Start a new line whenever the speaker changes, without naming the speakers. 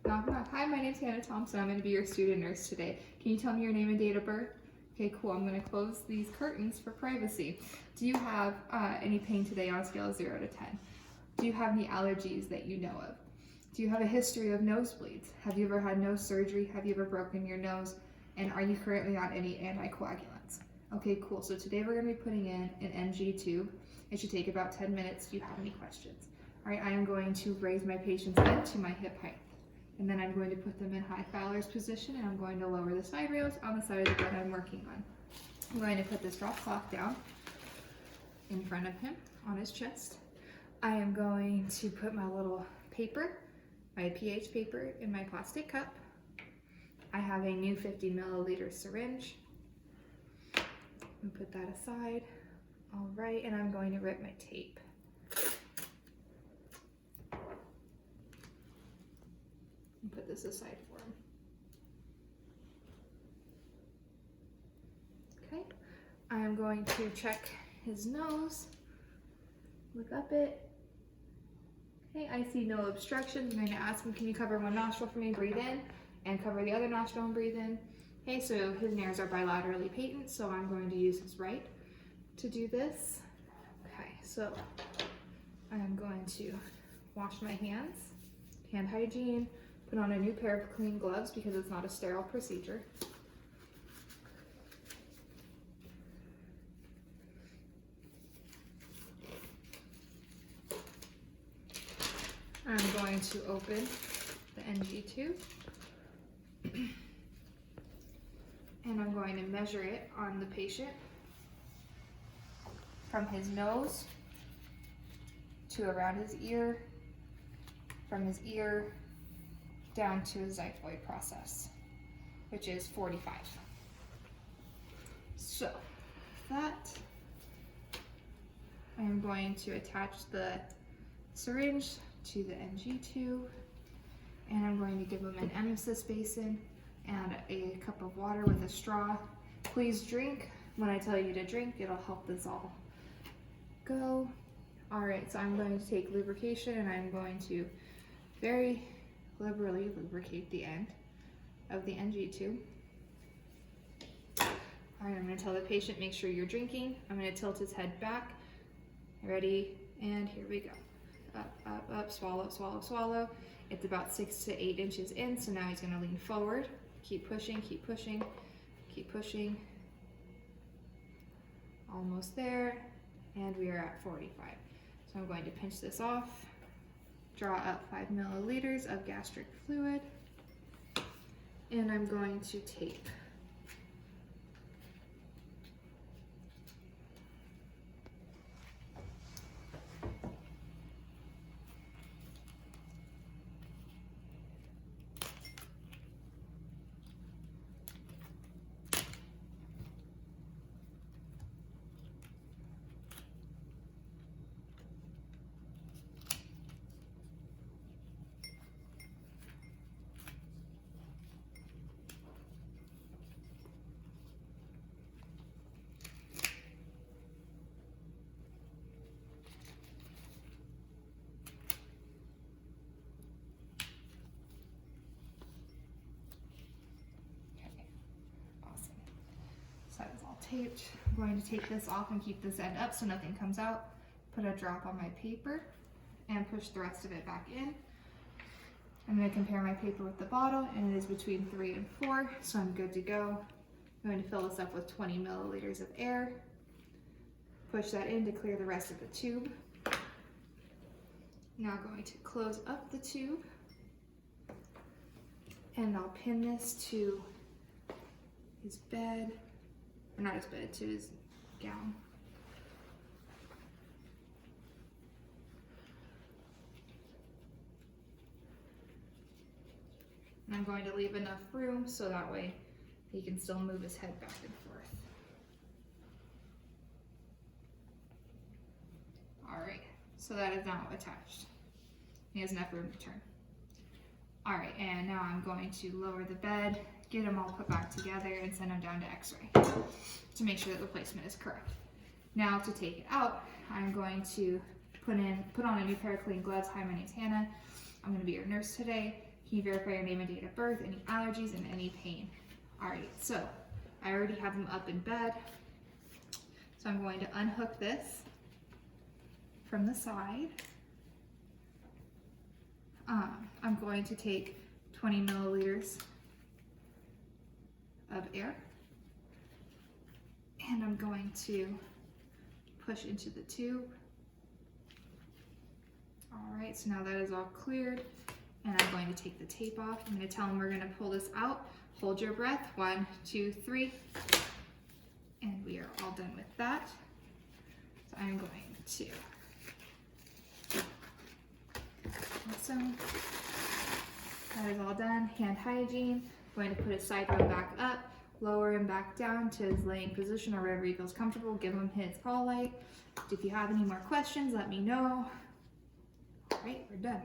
Knock, knock. Hi, my name's Hannah Thompson. I'm going to be your student nurse today. Can you tell me your name and date of birth? Okay, cool. I'm going to close these curtains for privacy. Do you have any pain today on a scale of 0 to 10? Do you have any allergies that you know of? Do you have a history of nosebleeds? Have you ever had nose surgery? Have you ever broken your nose? And are you currently on any anticoagulants? Okay, cool. So today we're going to be putting in an NG tube. It should take about 10 minutes. Do you have any questions? All right, I am going to raise my patient's head to my hip height. And then I'm going to put them in high Fowler's position, and I'm going to lower the side rails on the side of the bed I'm working on. I'm going to put this drop cloth down in front of him on his chest. I am going to put my little paper, my pH paper, in my plastic cup. I have a new 50 milliliter syringe. And put that aside. All right, and I'm going to rip my tape. And put this aside for him. Okay, I'm going to check his nose. Look up it. Okay, I see no obstructions. I'm going to ask him, can you cover one nostril for me? Breathe in, and cover the other nostril and breathe in. Okay, so his nares are bilaterally patent, so I'm going to use his right to do this. Okay, so I'm going to wash my hands, hand hygiene, put on a new pair of clean gloves because it's not a sterile procedure. I'm going to open the NG tube. And I'm going to measure it on the patient from his nose to around his ear, from his ear down to his xiphoid process, which is 45. So that, I'm going to attach the syringe to the NG tube, and I'm going to give him an emesis basin and a cup of water with a straw. Please drink. When I tell you to drink, it'll help this all go. All right, so I'm going to take lubrication and I'm going to very liberally lubricate the end of the NG tube. All right, I'm going to tell the patient, make sure you're drinking. I'm going to tilt his head back. Ready? And here we go. Up, up, up, swallow, swallow, swallow. It's about 6 to 8 inches in, so now he's going to lean forward. Keep pushing, keep pushing, keep pushing. Almost there, and we are at 45. So I'm going to pinch this off, draw out 5 milliliters of gastric fluid, and I'm going to tape. That is all taped. I'm going to take this off and keep this end up so nothing comes out. Put a drop on my paper and push the rest of it back in. I'm going to compare my paper with the bottle, and it is between 3 and 4, so I'm good to go. I'm going to fill this up with 20 milliliters of air. Push that in to clear the rest of the tube. Now going to close up the tube, and I'll pin this to his bed. Or not his bed, to his gown. And I'm going to leave enough room so that way he can still move his head back and forth. All right, so that is now attached. He has enough room to turn. All right, and now I'm going to lower the bed, get them all put back together, and send them down to x-ray to make sure that the placement is correct. Now to take it out, I'm going to put on a new pair of clean gloves. Hi, my name's Hannah. I'm going to be your nurse today. Can you verify your name and date of birth, any allergies, and any pain? All right, so I already have him up in bed. So I'm going to unhook this from the side. I'm going to take 20 milliliters of air, and I'm going to push into the tube. All right, so now that is all cleared, and I'm going to take the tape off. I'm going to tell him we're going to pull this out. Hold your breath. 1, 2, 3. And we are all done with that. So I'm going to awesome. That is all done. Hand hygiene. I'm going to put his side row back up, lower him back down to his laying position or wherever he feels comfortable. Give him his call light. If you have any more questions, let me know. All right, we're done.